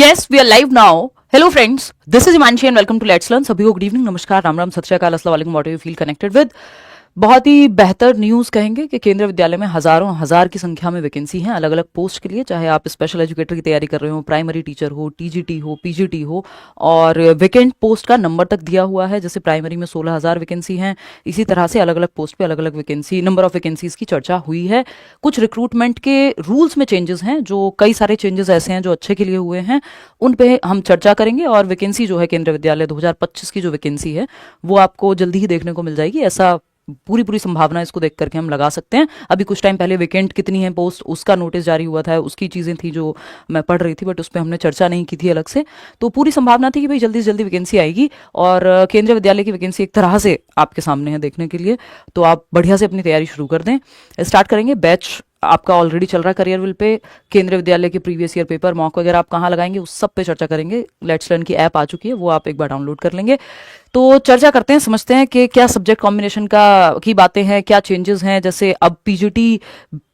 Yes, we are live now. Hello friends, this is Imanshi and welcome to Let's Learn. सभी को good evening, नमस्कार, राम राम, सत श्री अकाल, अस्सलाम वालेकुम, what you feel connected with. बहुत ही बेहतर न्यूज़ कहेंगे कि केंद्रीय विद्यालय में हजारों हजार की संख्या में वैकेंसी हैं अलग अलग पोस्ट के लिए, चाहे आप स्पेशल एजुकेटर की तैयारी कर रहे हो, प्राइमरी टीचर हो, टीजीटी हो, पीजीटी हो, और वैकेंट पोस्ट का नंबर तक दिया हुआ है। जैसे प्राइमरी में 16,000 वैकेंसी हैं, इसी तरह से अलग अलग पोस्ट पे अलग अलग वैकेंसी, नंबर ऑफ वैकेंसीज की चर्चा हुई है। कुछ रिक्रूटमेंट के रूल्स में चेंजेस हैं, जो कई सारे चेंजेस ऐसे हैं जो अच्छे के लिए हुए हैं, उन पे हम चर्चा करेंगे। और वैकेंसी जो है केंद्रीय विद्यालय 2025 की जो वैकेंसी है वो आपको जल्दी ही देखने को मिल जाएगी, ऐसा पूरी संभावना इसको देख करके हम लगा सकते हैं। अभी कुछ टाइम पहले वैकेंट कितनी है पोस्ट उसका नोटिस जारी हुआ था, उसकी चीज़ें थी जो मैं पढ़ रही थी, बट उस पर हमने चर्चा नहीं की थी अलग से। तो पूरी संभावना थी कि भाई जल्दी से जल्दी वैकेंसी आएगी, और केंद्रीय विद्यालय की वैकेंसी एक तरह से आपके सामने है देखने के लिए। तो आप बढ़िया से अपनी तैयारी शुरू कर दें। स्टार्ट करेंगे। बैच आपका ऑलरेडी चल रहा है करियर विल पे। केंद्रीय विद्यालय के प्रीवियस ईयर पेपर, मॉक वगैरह आप कहाँ लगाएंगे उस सब पे चर्चा करेंगे। लेट्स लर्न की ऐप आ चुकी है, वो आप एक बार डाउनलोड कर लेंगे। तो चर्चा करते हैं, समझते हैं कि क्या सब्जेक्ट कॉम्बिनेशन की बातें हैं, क्या चेंजेस हैं। जैसे अब पीजीटी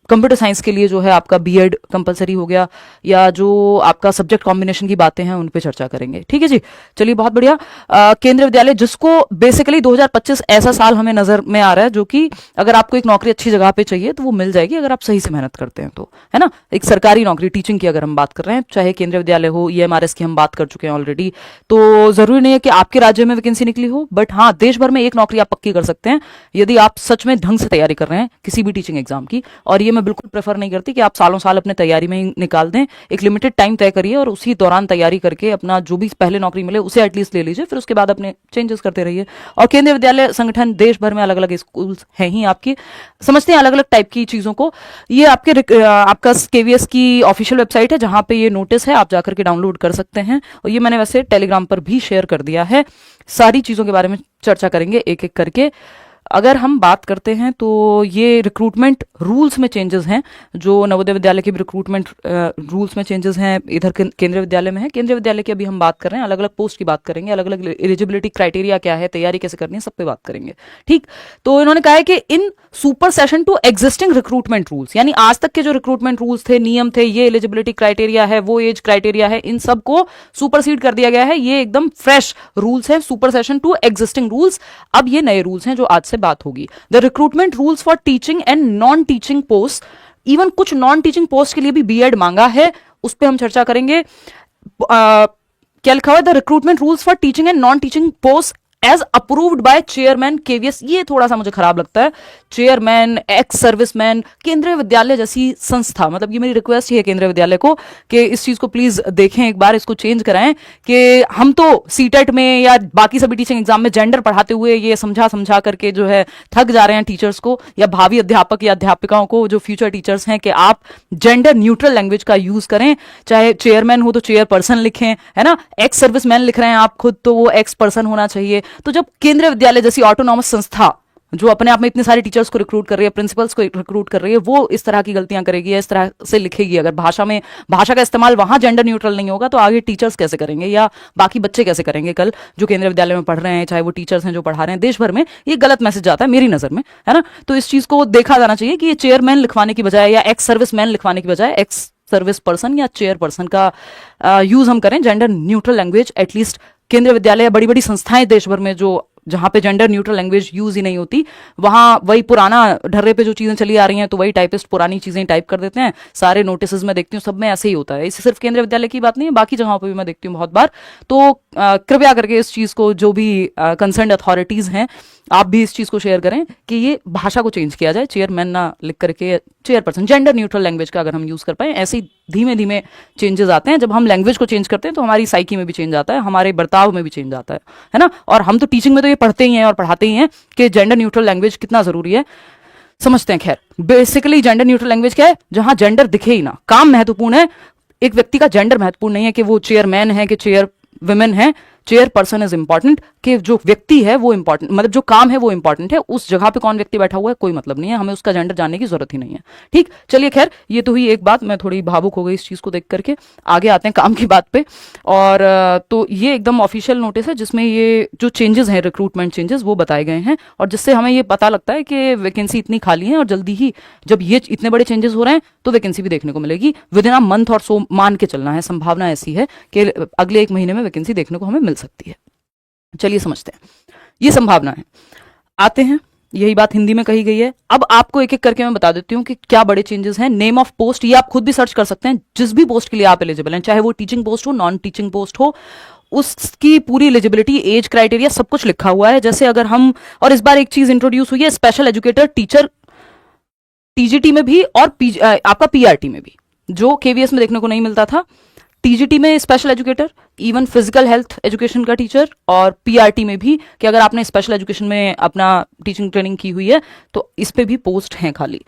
कंप्यूटर साइंस के लिए जो है आपका बीएड कंपलसरी हो गया, या जो आपका सब्जेक्ट कॉम्बिनेशन की बातें हैं उन पे चर्चा करेंगे। ठीक है जी, चलिए बहुत बढ़िया। केंद्रीय विद्यालय जिसको बेसिकली 2025 ऐसा साल हमें नजर में आ रहा है जो कि अगर आपको एक नौकरी अच्छी जगह पे चाहिए तो वो मिल जाएगी अगर आप सही से मेहनत करते हैं तो, है ना। एक सरकारी नौकरी, टीचिंग की अगर हम बात कर रहे हैं, चाहे केंद्रीय विद्यालय हो, ईएमआरएस की हम बात कर चुके हैं ऑलरेडी, तो जरूरी नहीं है कि आपके राज्य में वैकेंसी निकली हो, बट हाँ देश भर में एक नौकरी आप पक्की कर सकते हैं यदि आप सच में ढंग से तैयारी कर रहे हैं किसी भी टीचिंग एग्जाम की। और ये मैं बिल्कुल प्रेफर नहीं करती कि आप सालों साल अपने तैयारी में ही निकाल दें। एक लिमिटेड टाइम तय करिए और उसी दौरान तैयारी करके अपना जो भी पहले नौकरी मिले उसे एटलीस्ट ले लीजिए, फिर उसके बाद अपने चेंजेस करते रहिए। और केंद्रीय विद्यालय संगठन देश भर में अलग अलग स्कूल हैं ही आपकी, समझते हैं अलग अलग टाइप की चीजों को। ये आपका केवीएस की ऑफिशियल वेबसाइट है जहां पे ये नोटिस है, आप जाकर के डाउनलोड कर सकते हैं। और ये मैंने वैसे टेलीग्राम पर भी शेयर कर दिया है। सारी चीजों के बारे में चर्चा करेंगे एक एक करके। अगर हम बात करते हैं तो ये रिक्रूटमेंट रूल्स में चेंजेस हैं, जो नवोदय विद्यालय के भी रिक्रूटमेंट रूल्स में चेंजेस हैं, इधर केंद्रीय विद्यालय में है। केंद्रीय विद्यालय की अभी हम बात कर रहे हैं, अलग अलग पोस्ट की बात करेंगे, अलग अलग एलिजिबिलिटी क्राइटेरिया क्या है, तैयारी कैसे करनी है, सब पे बात करेंगे। ठीक, तो इन्होंने कहा है कि in supersession to existing recruitment rules, यानी आज तक के जो रिक्रूटमेंट रूल्स थे, नियम थे, ये एलिजिबिलिटी क्राइटेरिया है, वो एज क्राइटेरिया है, इन सबको सुपरसीड कर दिया गया है। ये एकदम फ्रेश रूल्स है, supersession to existing rules. अब ये नए रूल्स हैं जो आज से बात होगी। The recruitment rules for teaching and non teaching post, even कुछ नॉन टीचिंग पोस्ट के लिए भी बीएड मांगा है, उस पर हम चर्चा करेंगे। क्या लिखा हुआ है? The recruitment rules for teaching and non teaching post as approved by chairman KVS. ये थोड़ा सा मुझे खराब लगता है, चेयरमैन, एक्स सर्विसमैन, केंद्रीय विद्यालय जैसी संस्था। मतलब ये मेरी रिक्वेस्ट ही है केंद्रीय विद्यालय को कि इस चीज को प्लीज देखें एक बार, इसको चेंज कराएं कि हम तो सीटेट में या बाकी सभी टीचिंग एग्जाम में जेंडर पढ़ाते हुए ये समझा करके जो है थक जा रहे हैं टीचर्स को या भावी अध्यापक या अध्यापिकाओं को, जो फ्यूचर टीचर्स हैं, कि आप जेंडर न्यूट्रल लैंग्वेज का यूज करें। चाहे चेयरमैन हो तो चेयरपर्सन लिखें, है ना। एक्स सर्विसमैन लिख रहे हैं आप खुद, तो वो एक्स पर्सन होना चाहिए। तो जब केंद्रीय विद्यालय जैसी ऑटोनॉमस संस्था जो अपने आप में इतने सारे टीचर्स को रिक्रूट कर रही है, प्रिंसिपल्स को रिक्रूट कर रही है, वो इस तरह की गलतियां करेगी, इस तरह से लिखेगी, अगर भाषा का इस्तेमाल वहां जेंडर न्यूट्रल नहीं होगा तो आगे टीचर्स कैसे करेंगे या बाकी बच्चे कैसे करेंगे कल जो केंद्रीय विद्यालय में पढ़ रहे हैं, चाहे वो टीचर्स हैं जो पढ़ा रहे हैं देश भर में। ये गलत मैसेज जाता है मेरी नजर में, है ना। तो इस चीज को देखा जाना चाहिए कि ये चेयरमैन लिखवाने की बजाय या एक्स सर्विसमैन लिखवाने की बजाय एक्स सर्विस पर्सन या चेयरपर्सन का यूज हम करें, जेंडर न्यूट्रल लैंग्वेज। एटलीस्ट केंद्रीय विद्यालय या बड़ी बड़ी संस्थाएं देश भर में जो जहां पे जेंडर न्यूट्रल लैंग्वेज यूज ही नहीं होती, वहां वही पुराना ढर्रे पे जो चीजें चली आ रही हैं तो वही टाइपिस्ट पुरानी चीजें टाइप कर देते हैं। सारे नोटिस में देखती हूँ सब में ऐसे ही होता है। इससे सिर्फ केंद्रीय विद्यालय की बात नहीं है, बाकी जगहों पे भी मैं देखती हूँ बहुत बार। तो कृपया करके इस चीज को, जो भी कंसर्न अथॉरिटीज हैं, आप भी इस चीज को शेयर करें कि ये भाषा को चेंज किया जाए, चेयरमैन ना लिख करके चेयरपर्सन। जेंडर न्यूट्रल लैंग्वेज का अगर हम यूज कर पाए, ऐसे ही धीमे धीमे चेंजेस आते हैं। जब हम लैंग्वेज को चेंज करते हैं तो हमारी साइकी में भी चेंज आता है, हमारे बर्ताव में भी चेंज आता है ना। और हम तो टीचिंग में तो ये पढ़ते ही हैं और पढ़ाते ही हैं कि जेंडर न्यूट्रल लैंग्वेज कितना जरूरी है, समझते हैं। खैर, बेसिकली जेंडर न्यूट्रल लैंग्वेज क्या है? जहां जेंडर दिखे ही ना। काम महत्वपूर्ण है, एक व्यक्ति का जेंडर महत्वपूर्ण नहीं है कि वो चेयरमैन है कि चेयर वुमेन है। चेयरपर्सन इज इंपॉर्टेंट, कि जो व्यक्ति है वो इंपॉर्टेंट, मतलब जो काम है वो इंपॉर्टेंट है, उस जगह पे कौन व्यक्ति बैठा हुआ है कोई मतलब नहीं है, हमें उसका जेंडर जानने की जरूरत ही नहीं है। ठीक, चलिए खैर ये तो हुई एक बात, मैं थोड़ी भावुक हो गई इस चीज को देख करके। आगे आते हैं काम की बात पे। और तो ये एकदम ऑफिशियल नोटिस है जिसमें ये जो चेंजेस हैं, रिक्रूटमेंट चेंजेस, वो बताए गए हैं, और जिससे हमें ये पता लगता है कि वैकेंसी इतनी खाली है और जल्दी ही जब ये इतने बड़े चेंजेस हो रहे हैं तो वैकेंसी भी देखने को मिलेगी विद इन अ मंथ और सो, मान के चलना है, संभावना ऐसी है कि अगले 1 महीने में वैकेंसी देखने को हमें मिल सकती है। चलिए समझते हैं, ये संभावना है। आते हैं, यही बात हिंदी में कही गई है। अब आपको एक एक करके मैं बता देती हूँ कि क्या बड़े चेंजेस हैं। नेम ऑफ पोस्ट, ये आप खुद भी सर्च कर सकते हैं, जिस भी पोस्ट के लिए आप एलिजिबल हैं, चाहे वो टीचिंग पोस्ट हो, नॉन टीचिंग पोस्ट हो, उसकी पूरी एलिजिबिलिटी, एज क्राइटेरिया, सब कुछ लिखा हुआ है। जैसे अगर हम, और इस बार एक चीज इंट्रोड्यूस हुई है, स्पेशल एजुकेटर टीचर, टीजीटी में भी और आपका पीआरटी में भी, जो केवीएस में देखने को नहीं मिलता था। टीजीटी में special educator, even physical health education का टीचर, और पीआरटी में भी कि अगर आपने स्पेशल एजुकेशन में अपना टीचिंग ट्रेनिंग की हुई है तो इस पे भी पोस्ट हैं खाली।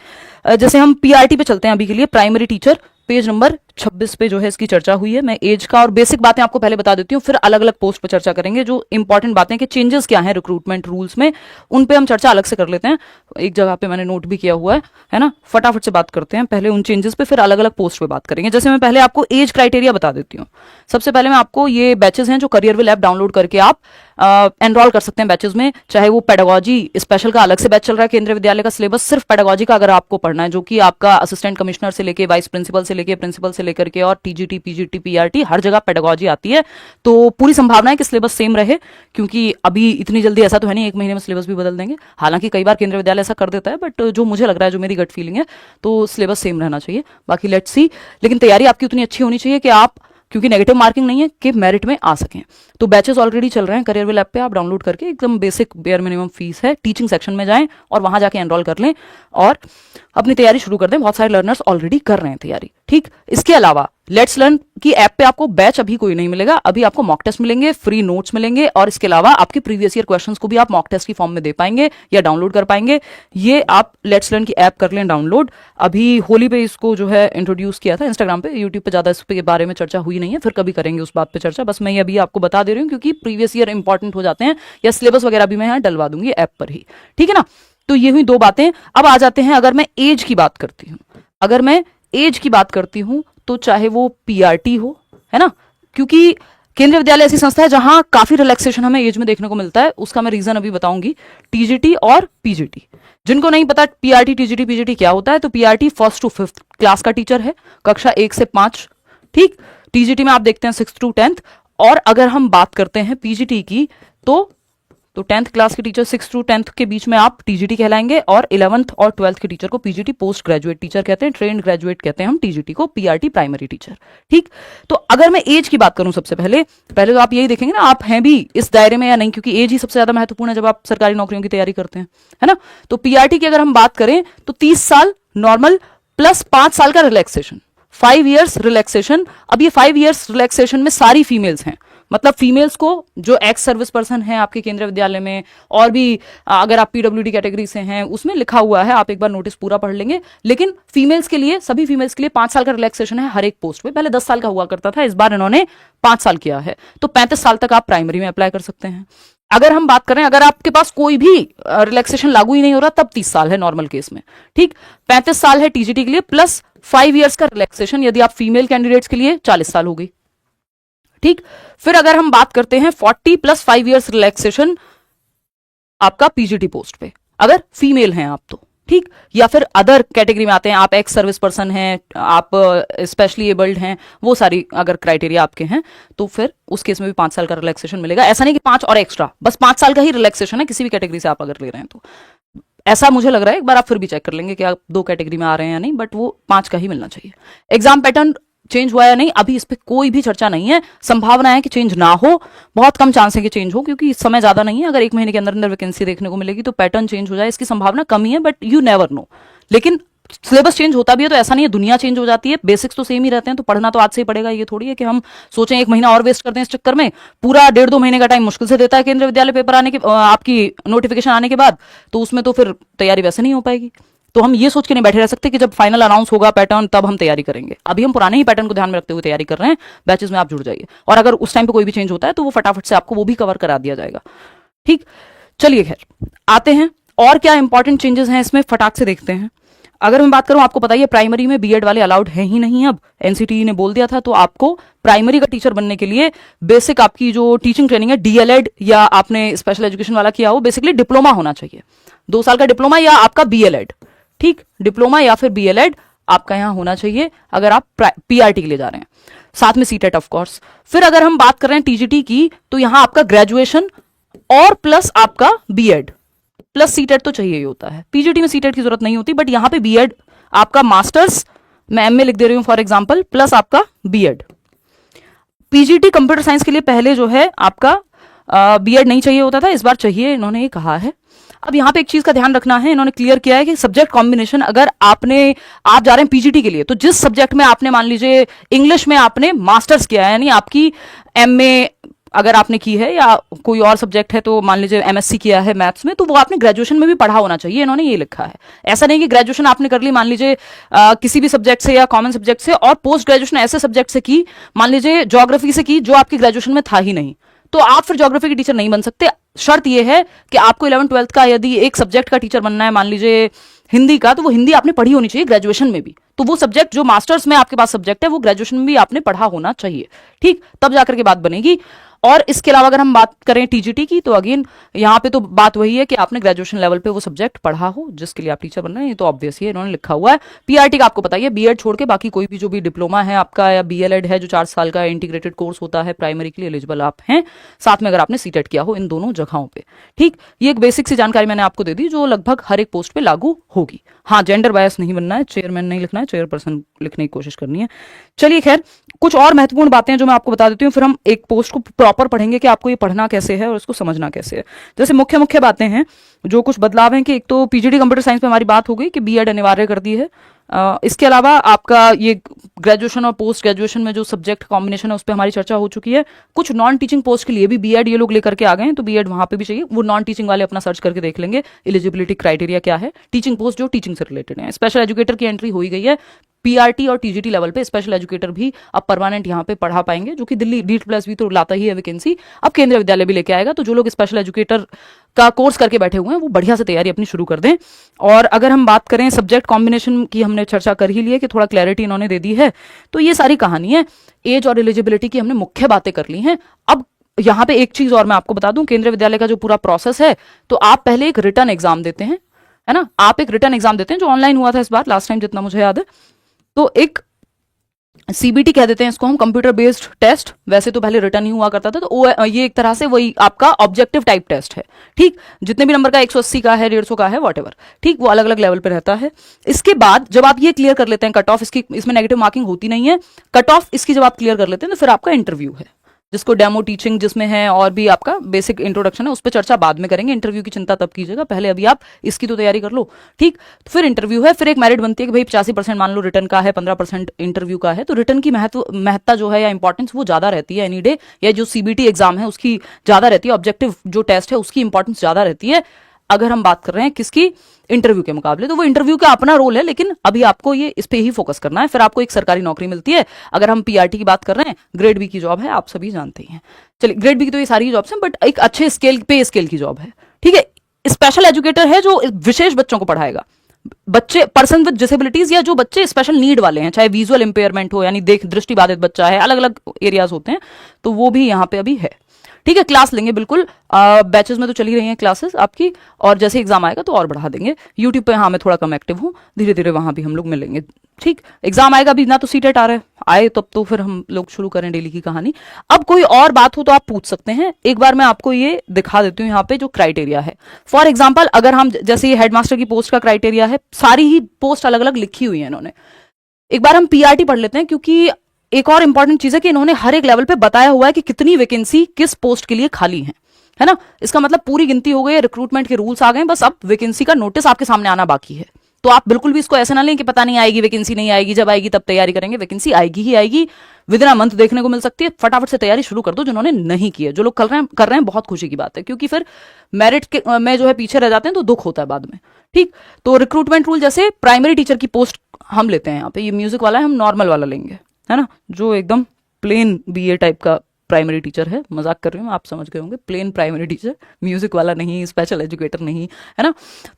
जैसे हम पीआरटी पे चलते हैं अभी के लिए, प्राइमरी टीचर, पेज नंबर 26 पे जो है इसकी चर्चा हुई है। मैं एज का और बेसिक बातें आपको पहले बता देती हूँ, फिर अलग अलग पोस्ट पे चर्चा करेंगे। जो इंपॉर्टेंट बातें कि चेंजेस क्या हैं रिक्रूटमेंट रूल्स में, उन पे हम चर्चा अलग से कर लेते हैं। एक जगह पे मैंने नोट भी किया हुआ है ना, फटाफट से बात करते हैं पहले उन चेंजेस पे, फिर अलग अलग पोस्ट पे बात करेंगे। जैसे मैं पहले आपको एज क्राइटेरिया बता देती हूँ। सबसे पहले मैं आपको, ये बैचेस हैं जो करियरविल ऐप डाउनलोड करके आप एनरोल कर सकते हैं बैचेस में, चाहे वो पेडागोजी स्पेशल का अलग से बैच चल रहा है, केंद्रीय विद्यालय का सिलेबस सिर्फ पेडागोजी का अगर आपको पढ़ना है, जो कि आपका असिस्टेंट कमिश्नर से लेके वाइस प्रिंसिपल से लेके प्रिंसिपल से लेकर के, और टीजीटी, पीजीटी, पीआरटी, हर जगह पेडागोजी आती है। तो पूरी संभावना है कि सिलेबस सेम रहे, क्योंकि अभी इतनी जल्दी ऐसा तो है नहीं 1 महीने में सिलेबस भी बदल देंगे। हालांकि कई बार केंद्रीय विद्यालय ऐसा कर देता है, बट जो मुझे लग रहा है, जो मेरी गट फीलिंग है, तो सिलेबस सेम रहना चाहिए। बाकी लेट्स सी, लेकिन तैयारी आपकी उतनी अच्छी होनी चाहिए कि आप, क्योंकि नेगेटिव मार्किंग नहीं है, कि मेरिट में आ सकें। तो बैचेस ऑलरेडी चल रहे हैं करियरविल ऐप पे, आप डाउनलोड करके, एकदम बेसिक बेयर मिनिमम फीस है, टीचिंग सेक्शन में जाएं और वहां जाके एनरोल कर लें और अपनी तैयारी शुरू कर दें। बहुत सारे लर्नर्स ऑलरेडी कर रहे हैं तैयारी। ठीक, इसके अलावा लेट्स लर्न की ऐप पे आपको बैच अभी कोई नहीं मिलेगा, अभी आपको मॉक टेस्ट मिलेंगे, फ्री नोट्स मिलेंगे, और इसके अलावा आपके प्रीवियस ईयर क्वेश्चंस को भी आप मॉक टेस्ट की फॉर्म में दे पाएंगे या डाउनलोड कर पाएंगे। ये आप लेट्स लर्न की ऐप कर लें डाउनलोड। अभी होली पे इसको जो है इंट्रोड्यूस किया था इंस्टाग्राम पे, यूट्यूब पे ज्यादा इस बारे में चर्चा हुई नहीं है, फिर कभी करेंगे उस बात पे चर्चा। बस मैं ये अभी आपको बता दे रही हूँ क्योंकि प्रीवियस ईयर इंपॉर्टेंट हो जाते हैं, या सिलेबस वगैरह भी मैं यहाँ डलवा दूंगी ऐप पर ही। ठीक है ना, तो ये हुई 2 बातें। अब आ जाते हैं, अगर मैं एज की बात करती हूँ, अगर मैं एज की बात करती हूं, तो चाहे वो पीआरटी हो, है ना, क्योंकि केंद्रीय विद्यालय ऐसी संस्था है जहां काफी रिलैक्सेशन हमें एज में देखने को मिलता है, उसका मैं रीजन अभी बताऊंगी। टीजीटी और पीजीटी, जिनको नहीं पता पीआरटी, टीजीटी, पीजीटी क्या होता है, तो PRT 1st to 5th class का टीचर है, कक्षा 1 से 5। ठीक, टीजीटी में आप देखते हैं 6th to 10th, और अगर हम बात करते हैं पीजीटी की, तो 10th क्लास के टीचर 6th to 10th के बीच में आप टीजीटी कहलाएंगे, और 11th और 12th के टीचर को पीजीटी पोस्ट ग्रेजुएट टीचर कहते हैं, ट्रेंड ग्रेजुएट कहते हैं हम टीजीटी को, पीआरटी प्राइमरी टीचर। ठीक, तो अगर मैं एज की बात करूं, सबसे पहले तो आप यही देखेंगे ना, आप हैं भी इस दायरे में या नहीं, क्योंकि एज ही सबसे ज्यादा महत्वपूर्ण है जब आप सरकारी नौकरियों की तैयारी करते हैं, है ना। तो पीआरटी की अगर हम बात करें तो 30 साल नॉर्मल प्लस 5 साल का रिलैक्सेशन, 5 ईयर्स रिलैक्सेशन। अब ये 5 ईयर्स रिलैक्सेशन में सारी फीमेल्स हैं, मतलब फीमेल्स को जो एक्स सर्विस पर्सन है आपके केंद्रीय विद्यालय में, और भी अगर आप पीडब्ल्यूडी कैटेगरी से हैं, उसमें लिखा हुआ है, आप एक बार नोटिस पूरा पढ़ लेंगे। लेकिन फीमेल्स के लिए, सभी फीमेल्स के लिए 5 साल का रिलैक्सेशन है हर एक पोस्ट पे। पहले 10 साल का हुआ करता था, इस बार इन्होंने 5 साल किया है, तो 35 साल तक आप प्राइमरी में अप्लाई कर सकते हैं। अगर हम बात करें, अगर आपके पास कोई भी रिलैक्सेशन लागू ही नहीं हो रहा, तब 30 साल है नॉर्मल केस में। ठीक, 35 साल है टीजीटी के लिए, प्लस 5 ईयर्स का रिलैक्सेशन यदि आप फीमेल कैंडिडेट्स के लिए 40 साल हो गई। ठीक, फिर अगर हम बात करते हैं 40 प्लस 5 ईयर्स रिलैक्सेशन आपका पीजीटी पोस्ट पे, अगर फीमेल हैं आप तो। ठीक, या फिर अदर कैटेगरी में आते हैं, आप एक्स सर्विस पर्सन हैं, आप स्पेशली एबल्ड हैं, वो सारी अगर क्राइटेरिया आपके हैं, तो फिर उस केस में भी 5 साल का रिलैक्सेशन मिलेगा। ऐसा नहीं कि 5 और एक्स्ट्रा, बस 5 साल का ही रिलैक्सेशन है, किसी भी कैटेगरी से आप अगर ले रहे हैं तो। ऐसा मुझे लग रहा है, एक बार आप फिर भी चेक कर लेंगे कि आप 2 कैटेगरी में आ रहे हैं या नहीं, बट वो 5 का ही मिलना चाहिए। एग्जाम पैटर्न चेंज हुआ या नहीं, अभी इस पे कोई भी चर्चा नहीं है। संभावना है कि चेंज ना हो, बहुत कम चांस है कि चेंज हो, क्योंकि समय ज्यादा नहीं है। अगर 1 महीने के अंदर अंदर वैकेंसी देखने को मिलेगी तो पैटर्न चेंज हो जाए, इसकी संभावना कम ही है, बट यू नेवर नो। लेकिन सिलेबस चेंज होता भी है तो ऐसा नहीं है दुनिया चेंज हो जाती है, बेसिक्स तो सेम ही रहते हैं, तो पढ़ना तो आज से ही पड़ेगा। ये थोड़ी है कि हम सोचें 1 महीना और वेस्ट करते हैं इस चक्कर में, पूरा 1.5-2 महीने का टाइम मुश्किल से देता है केंद्रीय विद्यालय पेपर आने के, आपकी नोटिफिकेशन आने के बाद, तो उसमें तो फिर तैयारी वैसे नहीं हो पाएगी। तो हम ये सोच के नहीं बैठे रह सकते कि जब फाइनल अनाउंस होगा पैटर्न तब हम तैयारी करेंगे। अभी हम पुराने ही पैटर्न को ध्यान में रखते हुए तैयारी कर रहे हैं, बैचेस में आप जुड़ जाइए, और अगर उस टाइम पे कोई भी चेंज होता है तो वो फटाफट से आपको वो भी कवर करा दिया जाएगा। ठीक, चलिए खैर आते हैं और क्या इंपॉर्टेंट चेंजेस हैं इसमें, फटाक से देखते हैं। अगर मैं बात करूं, आपको पता ही है प्राइमरी में बीएड वाले अलाउड है ही नहीं, अब एनसीटीई ने बोल दिया था। तो आपको प्राइमरी का टीचर बनने के लिए बेसिक आपकी जो टीचिंग ट्रेनिंग है, डीएलएड या आपने स्पेशल एजुकेशन वाला किया हो, बेसिकली डिप्लोमा होना चाहिए, 2 साल का डिप्लोमा या आपका बीएलएड। ठीक, डिप्लोमा या फिर बीएलएड आपका यहां होना चाहिए अगर आप पीआरटी के लिए जा रहे हैं, साथ में सीटेट ऑफ कोर्स। फिर अगर हम बात कर रहे हैं टीजीटी की, तो यहां आपका ग्रेजुएशन और प्लस आपका बीएड प्लस सीटेट तो चाहिए ही होता है। पीजीटी में सीटेट की जरूरत नहीं होती, बट यहां पे बीएड आपका मास्टर्स, मैं एमए लिख दे रही हूं फॉर एग्जांपल, प्लस आपका बीएड। पीजीटी कंप्यूटर साइंस के लिए पहले जो है आपका बीएड नहीं चाहिए होता था, इस बार चाहिए, इन्होंने ये कहा है। अब यहां पे एक चीज का ध्यान रखना है, इन्होंने क्लियर किया है कि सब्जेक्ट कॉम्बिनेशन, अगर आप जा रहे हैं पीजीटी के लिए, तो जिस सब्जेक्ट में आपने, मान लीजिए इंग्लिश में आपने मास्टर्स किया है, यानी आपकी एमए अगर आपने की है, या कोई और सब्जेक्ट है तो मान लीजिए एमएससी किया है मैथ्स में, तो वो आपने ग्रेजुएशन में भी पढ़ा होना चाहिए, इन्होंने ये लिखा है। ऐसा नहीं कि ग्रेजुएशन आपने कर ली मान लीजिए किसी भी सब्जेक्ट से या कॉमन सब्जेक्ट से, और पोस्ट ग्रेजुएशन ऐसे सब्जेक्ट से की, मान लीजिए ज्योग्राफी से की, जो आपकी ग्रेजुएशन में था ही नहीं, तो आप फिर ज्योग्राफी के टीचर नहीं बन सकते। शर्त यह है कि आपको 11th-12th का यदि एक सब्जेक्ट का टीचर बनना है, मान लीजिए हिंदी का, तो वो हिंदी आपने पढ़ी होनी चाहिए ग्रेजुएशन में भी, तो वो सब्जेक्ट जो मास्टर्स में आपके पास सब्जेक्ट है वो ग्रेजुएशन में भी आपने पढ़ा होना चाहिए। ठीक, तब जाकर के बात बनेगी। और इसके अलावा अगर हम बात करें टीजीटी की, तो अगेन यहाँ पे तो बात वही है कि आपने ग्रेजुएशन लेवल पे वो सब्जेक्ट पढ़ा हो जिसके लिए आप टीचर बन रहे हैं, ये तो ऑब्वियस ही इन्होंने लिखा हुआ है। पीआरटी का आपको पता ही है, बीएड छोड़ के बाकी कोई भी जो भी डिप्लोमा है आपका या बीएलएड है, जो 4 साल का इंटीग्रेटेड कोर्स होता है, प्राइमरी के लिए एलिजिबल आप हैं, साथ में अगर आपने सीटेट किया हो इन दोनों जगहों पे। ठीक, ये एक बेसिक सी जानकारी मैंने आपको दे दी जो लगभग हर एक पोस्ट पे लागू होगी। हाँ, जेंडर बायस नहीं बनना है, चेयरमैन नहीं लिखना है, चेयरपर्सन लिखने की कोशिश करनी है। चलिए खैर, कुछ और महत्वपूर्ण बातें जो मैं आपको बता देती हूँ, फिर हम एक पोस्ट को प्रॉपर पढ़ेंगे कि आपको ये पढ़ना कैसे है और इसको समझना कैसे है। जैसे मुख्य मुख्य बातें हैं जो कुछ बदलाव हैं, कि एक तो पीजीटी कंप्यूटर साइंस में हमारी बात हो गई कि बीएड अनिवार्य कर दी है। इसके अलावा आपका ये ग्रेजुएशन और पोस्ट ग्रेजुएशन में जो सब्जेक्ट कॉम्बिनेशन है उस पर हमारी चर्चा हो चुकी है। कुछ नॉन टीचिंग पोस्ट के लिए भी बीएड ये लोग लेकर के आ गए हैं, तो बीएड वहां पे भी चाहिए, वो नॉन टीचिंग वाले अपना सर्च करके देख लेंगे एलिजिबिलिटी क्राइटेरिया क्या है। टीचिंग पोस्ट जो टीचिंग से रिलेटेड है, स्पेशल एजुकेटर की एंट्री हो ही गई है। पीआरटी और टीजीटी लेवल पे स्पेशल एजुकेटर भी अब परमानेंट यहाँ पे पढ़ा पाएंगे, जो कि दिल्ली DEET+ भी तो लाता ही है वैकेंसी, अब केंद्रीय विद्यालय भी लेके आएगा। तो जो लोग स्पेशल एजुकेटर का कोर्स करके बैठे हुए हैं वो बढ़िया से तैयारी अपनी शुरू कर दें। और अगर हम बात करें सब्जेक्ट कॉम्बिनेशन की, हमने चर्चा कर ही ली है कि थोड़ा क्लैरिटी इन्होंने दे दी है, तो ये सारी कहानी है। एज और एलिजिबिलिटी की हमने मुख्य बातें कर ली हैं। अब यहाँ पे एक चीज और मैं आपको बता दूं, केंद्रीय विद्यालय का जो पूरा प्रोसेस है, तो आप पहले एक रिटर्न एग्जाम देते हैं, है ना, आप एक रिटर्न एग्जाम देते हैं जो ऑनलाइन हुआ था इस बार, लास्ट टाइम जितना मुझे याद है, तो एक सीबीटी कह देते हैं इसको हम, कंप्यूटर बेस्ड टेस्ट। वैसे तो पहले रिटर्न ही हुआ करता था, तो ये एक तरह से वही आपका ऑब्जेक्टिव टाइप टेस्ट है। ठीक, जितने भी नंबर का, 180 का है, 150 का है, वॉटेवर, ठीक, वो अलग अलग लेवल पे रहता है। इसके बाद जब आप ये क्लियर कर लेते हैं, कट ऑफ इसकी, इसमें नेगेटिव मार्किंग होती नहीं है, कट ऑफ इसकी जब आप क्लियर कर लेते हैं तो फिर आपका इंटरव्यू है, जिसको डेमो टीचिंग जिसमें है और भी आपका बेसिक इंट्रोडक्शन है, उस पर चर्चा बाद में करेंगे। इंटरव्यू की चिंता तब कीजिएगा, पहले अभी आप इसकी तो तैयारी कर लो। ठीक, तो फिर इंटरव्यू है, फिर एक मेरिट बनती है कि भाई 85% मान लो रिटर्न का है, 15% इंटरव्यू का है, तो रिटर्न की महत्ता जो है या इंपॉर्टेंस वो ज्यादा रहती है एनी डे, या जो सीबीटी एग्जाम है उसकी ज्यादा रहती है, ऑब्जेक्टिव जो टेस्ट है उसकी इंपॉर्टेंस ज्यादा रहती है। अगर हम बात कर रहे हैं किसकी, इंटरव्यू के मुकाबले, तो वो इंटरव्यू का अपना रोल है, लेकिन अभी आपको ये इस पे ही फोकस करना है। फिर आपको एक सरकारी नौकरी मिलती है। अगर हम पीआरटी की बात कर रहे हैं, ग्रेड बी की जॉब है, आप सभी जानते ही हैं। चलिए, ग्रेड बी की तो ये सारी जॉब्स हैं, बट एक अच्छे स्केल पे स्केल की जॉब है। ठीक है, स्पेशल एजुकेटर है जो विशेष बच्चों को पढ़ाएगा, बच्चे पर्सन विद डिसेबिलिटीज, या जो बच्चे स्पेशल नीड वाले हैं, चाहे विजुअल इंपेयरमेंट हो, यानी देख दृष्टि बाधित बच्चा है, अलग अलग एरियाज होते हैं, तो वो भी यहाँ पे अभी है। ठीक है, क्लास लेंगे बिल्कुल, बैचेस में तो चली रही हैं क्लासेस आपकी, और जैसे एग्जाम आएगा तो और बढ़ा देंगे। यूट्यूब पे हाँ मैं थोड़ा कम एक्टिव हूँ, धीरे धीरे वहां भी हम लोग मिलेंगे। ठीक, एग्जाम आएगा अभी ना, तो सीटेट आ रहा है, आए तब तो फिर हम लोग शुरू करें डेली की कहानी। अब कोई और बात हो तो आप पूछ सकते हैं। एक बार मैं आपको ये दिखा देती हूँ यहाँ पे जो क्राइटेरिया है। फॉर एग्जाम्पल, अगर हम जैसे ये हेडमास्टर की पोस्ट का क्राइटेरिया है, सारी ही पोस्ट अलग अलग लिखी हुई है इन्होंने। एक बार हम पीआरटी पढ़ लेते हैं, क्योंकि एक और इंपॉर्टेंट चीज है कि इन्होंने हर एक लेवल पे बताया हुआ है कि कितनी वैकेंसी किस पोस्ट के लिए खाली है ना। इसका मतलब पूरी गिनती हो गई, रिक्रूटमेंट के रूल्स आ गए, बस अब वैकेंसी का नोटिस आपके सामने आना बाकी है। तो आप बिल्कुल भी इसको ऐसे ना लें कि पता नहीं आएगी वैकेंसी, नहीं आएगी, जब आएगी तब तैयारी करेंगे। वैकेंसी आएगी ही आएगी, विद इन अ मंथ देखने को मिल सकती है। फटाफट से तैयारी शुरू कर दो जिन्होंने नहीं की है। जो लोग कर रहे हैं बहुत खुशी की बात है, क्योंकि फिर मेरिट में जो है पीछे रह जाते हैं तो दुख होता है बाद में। ठीक, तो रिक्रूटमेंट रूल जैसे प्राइमरी टीचर की पोस्ट हम लेते हैं यहाँ पे, ये म्यूजिक वाला है, हम नॉर्मल वाला लेंगे, है ना, जो एकदम प्लेन बीए टाइप का प्राइमरी टीचर है, मजाक कर रही हूँ, आप समझ गए होंगे, प्लेन प्राइमरी टीचर, म्यूजिक वाला नहीं, स्पेशल एजुकेटर नहीं, है ना।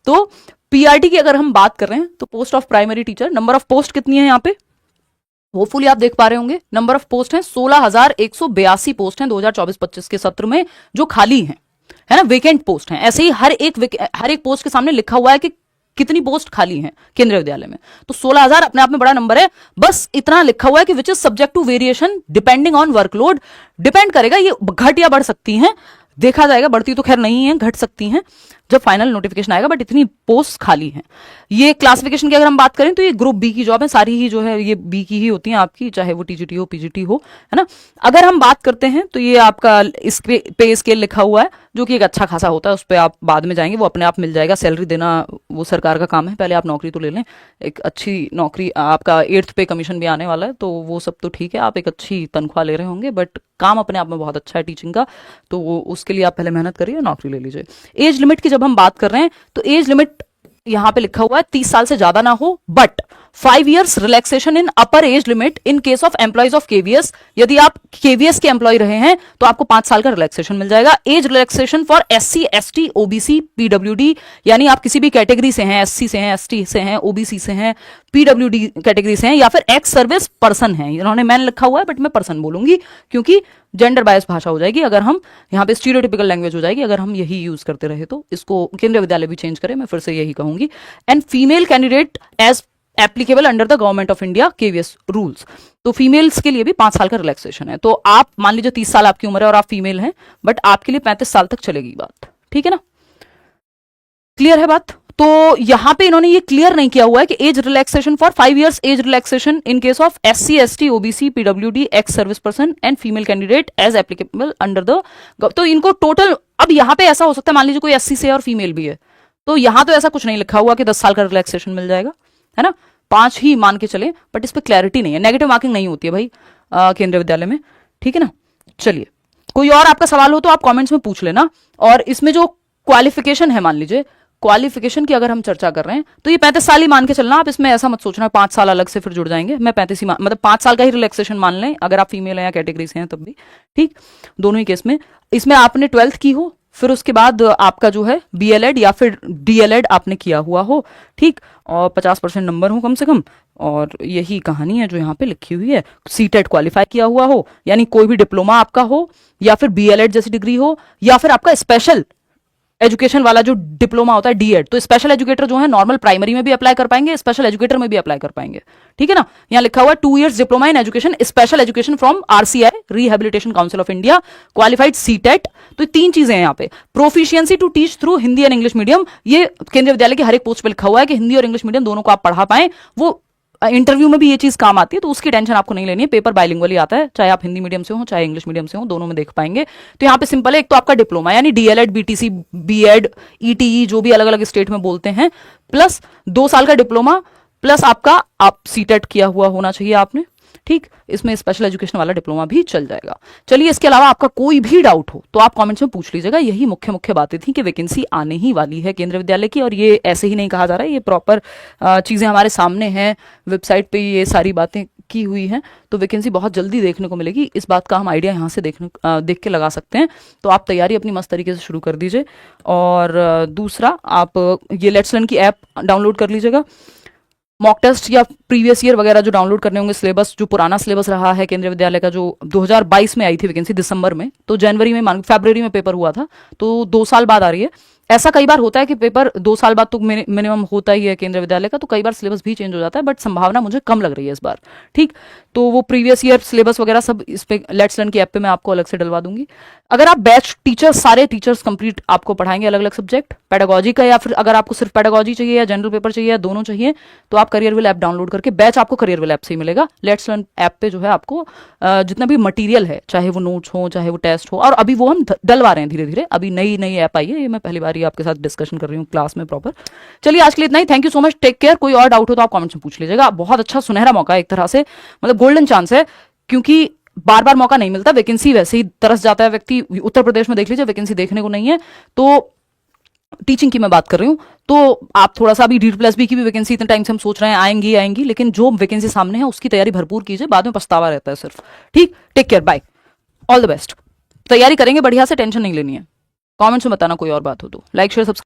तो पीआरटी की अगर हम बात कर रहे हैं तो post of primary teacher, number of post कितनी है यहाँ पे, होपफुली आप देख पा रहे होंगे, नंबर ऑफ पोस्ट है 16,182 पोस्ट हैं 2024-25 के सत्र में जो खाली हैं, है ना, वेकेंट पोस्ट हैं। ऐसे ही हर एक पोस्ट के सामने लिखा हुआ है कि कितनी पोस्ट खाली हैं केंद्रीय विद्यालय में, तो 16,000 अपने आप में बड़ा नंबर है, बस इतना लिखा हुआ है कि which is subject to variation depending on workload, depend करेगा, ये घट या बढ़ सकती हैं, देखा जाएगा, बढ़ती तो खैर नहीं है, घट सकती हैं जब फाइनल नोटिफिकेशन आएगा, बट इतनी पोस्ट खाली हैं। ये क्लासिफिकेशन की अगर हम बात करें तो ये ग्रुप बी की जॉब है, सारी ही जो है ये बी की ही होती हैं आपकी, चाहे वो टीजीटी हो पीजीटी हो, है ना। अगर हम बात करते हैं तो ये आपका इस पे स्केल लिखा हुआ है जो कि एक अच्छा खासा होता है, उस पर आप बाद में जाएंगे, वो अपने आप मिल जाएगा, सैलरी देना वो सरकार का काम है, पहले आप नौकरी तो ले लें, एक अच्छी नौकरी, आपका 8th पे कमीशन भी आने वाला है, तो वो सब तो ठीक है, आप एक अच्छी तनख्वाह ले रहे होंगे, बट काम अपने आप में बहुत अच्छा है टीचिंग का, तो वो उसके लिए आप पहले मेहनत करिए, नौकरी ले लीजिए। एज लिमिट की जब हम बात कर रहे हैं तो एज लिमिट यहां पे लिखा हुआ है 30 साल से ज्यादा ना हो, but 5 years relaxation in upper age limit in case of employees of KVS, यदि आप केवीएस के एम्प्लॉय रहे हैं तो आपको 5 साल का रिलैक्सेशन मिल जाएगा। As relaxation for SC ST OBC PWD, यानी आप किसी भी कैटेगरी से हैं, एससी से हैं, एसटी से हैं, ओबीसी से हैं, पीडब्ल्यूडी कैटेगरी से हैं, या फिर एक्स सर्विस पर्सन हैं, इन्होंने मैन लिखा हुआ है बट मैं पर्सन बोलूंगी क्योंकि जेंडर बायस भाषा हो जाएगी, अगर हम यहाँ पे स्टीरियोटिपिकल लैंग्वेज हो जाएगी अगर हम यही यूज करते रहे, तो इसको केंद्रीय विद्यालय भी चेंज करे, मैं फिर से यही कहूंगी। And female candidate as applicable under the government of India KVS rules, तो फीमेल्स के लिए भी 5 साल का रिलैक्सेशन है, तो आप मान लीजिए 30 साल आपकी उम्र है और आप फीमेल हैं, बट आपके लिए 35 साल तक चलेगी बात, ठीक है ना, क्लियर है बात। तो यहां पे इन्होंने ये क्लियर नहीं किया हुआ है कि age relaxation for 5 years age relaxation in case of SC ST OBC PWD ex service person and female candidate as applicable under the, तो इनको टोटल, अब यहां पे ऐसा हो सकता है मान लीजिए कोई एससी से और फीमेल भी है, तो यहां तो ऐसा कुछ नहीं लिखा हुआ कि 10 साल का रिलैक्सेशन मिल जाएगा, है ना, 5 ही मान के चले, बट इस पर क्लैरिटी नहीं है, नेगेटिव मार्किंग नहीं होती है भाई केंद्रीय विद्यालय में, ठीक है ना। चलिए, कोई और आपका सवाल हो तो आप कमेंट्स में पूछ लेना। और इसमें जो क्वालिफिकेशन है, मान लीजिए क्वालिफिकेशन की अगर हम चर्चा कर रहे हैं तो ये 35 साल ही मान के चलना, आप इसमें ऐसा मत सोचना 5 साल अलग से फिर जुड़ जाएंगे, मैं 35 ही मतलब 5 साल का ही रिलैक्सेशन मान लें अगर आप फीमेल हैं या कैटेगरी से हैं तब भी ठीक, दोनों ही केस में। इसमें आपने 12th की हो, फिर उसके बाद आपका जो है बीएलएड या फिर डीएलएड आपने किया हुआ हो, ठीक, और 50% नंबर हो कम से कम, और यही कहानी है जो यहाँ पे लिखी हुई है। सीटेट क्वालिफाई किया हुआ हो, यानी कोई भी डिप्लोमा आपका हो, या फिर बीएलएड जैसी डिग्री हो, या फिर आपका स्पेशल एजुकेशन वाला जो डिप्लोमा होता है डीएड, तो स्पेशल एजुकेटर जो है नॉर्मल प्राइमरी में भी अप्लाई कर पाएंगे, स्पेशल एजुकेटर में भी अप्लाई कर पाएंगे, ठीक है ना। यहाँ लिखा हुआ है 2 years diploma in education special education from RCI rehabilitation council of India, qualified CTET, तो ये 3 चीजें हैं यहाँ पे। Proficiency to teach through Hindi and English medium, ये केंद्रीय विद्यालय की हर एक पोस्ट पे लिखा हुआ है कि हिंदी और इंग्लिश मीडियम दोनों को आप पढ़ा पाएं, वो इंटरव्यू में भी ये चीज काम आती है, तो उसकी टेंशन आपको नहीं लेनी है, पेपर बाइलिंगुअली आता है, चाहे आप हिंदी मीडियम से हो चाहे इंग्लिश मीडियम से हो, दोनों में देख पाएंगे। तो यहाँ पे सिंपल है, एक तो आपका डिप्लोमा यानी डीएलएड बीटीसी बीएड ईटीई जो भी अलग अलग स्टेट में बोलते हैं, प्लस 2 साल का डिप्लोमा, प्लस आपका आप सीटेट किया हुआ होना चाहिए आपने, ठीक, इसमें स्पेशल एजुकेशन वाला डिप्लोमा भी चल जाएगा। चलिए, इसके अलावा आपका कोई भी डाउट हो तो आप कमेंट्स में पूछ लीजिएगा। यही मुख्य मुख्य बातें थी कि वैकेंसी आने ही वाली है केंद्रीय विद्यालय की, और ये ऐसे ही नहीं कहा जा रहा है, ये प्रॉपर चीजें हमारे सामने हैं, वेबसाइट पे ये सारी बातें की हुई हैं, तो वैकेंसी बहुत जल्दी देखने को मिलेगी। इस बात का हम आइडिया यहाँ से देख के लगा सकते हैं, तो आप तैयारी अपनी मस्त तरीके से शुरू कर दीजिए। और दूसरा, आप ये लेट्स लर्न की ऐप डाउनलोड कर लीजिएगा। मॉक टेस्ट या प्रीवियस ईयर वगैरह जो डाउनलोड करने होंगे, सिलेबस जो पुराना सिलेबस रहा है केंद्रीय विद्यालय का, जो 2022 में आई थी वैकेंसी दिसंबर में, तो जनवरी में फरवरी में पेपर हुआ था, तो 2 साल बाद आ रही है। ऐसा कई बार होता है कि पेपर 2 साल बाद तो मिनिमम होता ही है केंद्रीय विद्यालय का, तो कई बार सिलेबस भी चेंज हो जाता है, बट संभावना मुझे कम लग रही है इस बार, ठीक। तो वो प्रीवियस ईयर सिलेबस वगैरह सब इस पे लेट्स लर्न की ऐप पे मैं आपको अलग से डलवा दूंगी। अगर आप बैच टीचर, सारे टीचर्स कंप्लीट आपको पढ़ाएंगे अलग अलग सब्जेक्ट पेडागोजी का, या फिर अगर आपको सिर्फ पेडागोजी चाहिए या जनरल पेपर चाहिए या दोनों चाहिए, तो आप करियरविल ऐप डाउनलोड करके, बैच आपको करियरविल ऐप से ही मिलेगा। लेट्स लर्न ऐप पे जो है आपको जितना भी मटीरियल है, चाहे वो नोट्स हो चाहे वो टेस्ट हो, और अभी वो हम डलवा रहे हैं धीरे धीरे, अभी नई नई ऐप आई है, ये मैं पहली बार ही आपके साथ डिस्कशन कर रही हूँ क्लास में प्रॉपर। चलिए, आज के लिए इतना ही, thank you so much, take care. कोई और डाउट हो तो आप कमेंट्स में पूछ लीजिएगा। बहुत अच्छा सुनहरा मौका है एक तरह से, मतलब गोल्डन चांस है, क्योंकि बार बार मौका नहीं मिलता, वैकेंसी वैसे ही तरस जाता है व्यक्ति। उत्तर प्रदेश में देख लीजिए, वैकेंसी देखने को नहीं है, तो टीचिंग की मैं बात कर रही हूँ, तो आप थोड़ा सा अभी DPSB की भी वैकेंसी इतने टाइम से हम सोच रहे हैं आएंगी आएंगी, लेकिन जो वैकेंसी सामने है उसकी तैयारी भरपूर कीजिए, बाद में पछतावा रहता है सिर्फ। ठीक, take care, bye, all the best. तैयारी करेंगे बढ़िया से, टेंशन नहीं लेनी है। कमेंट्स में बताना कोई और बात हो तो। Like share subscribe.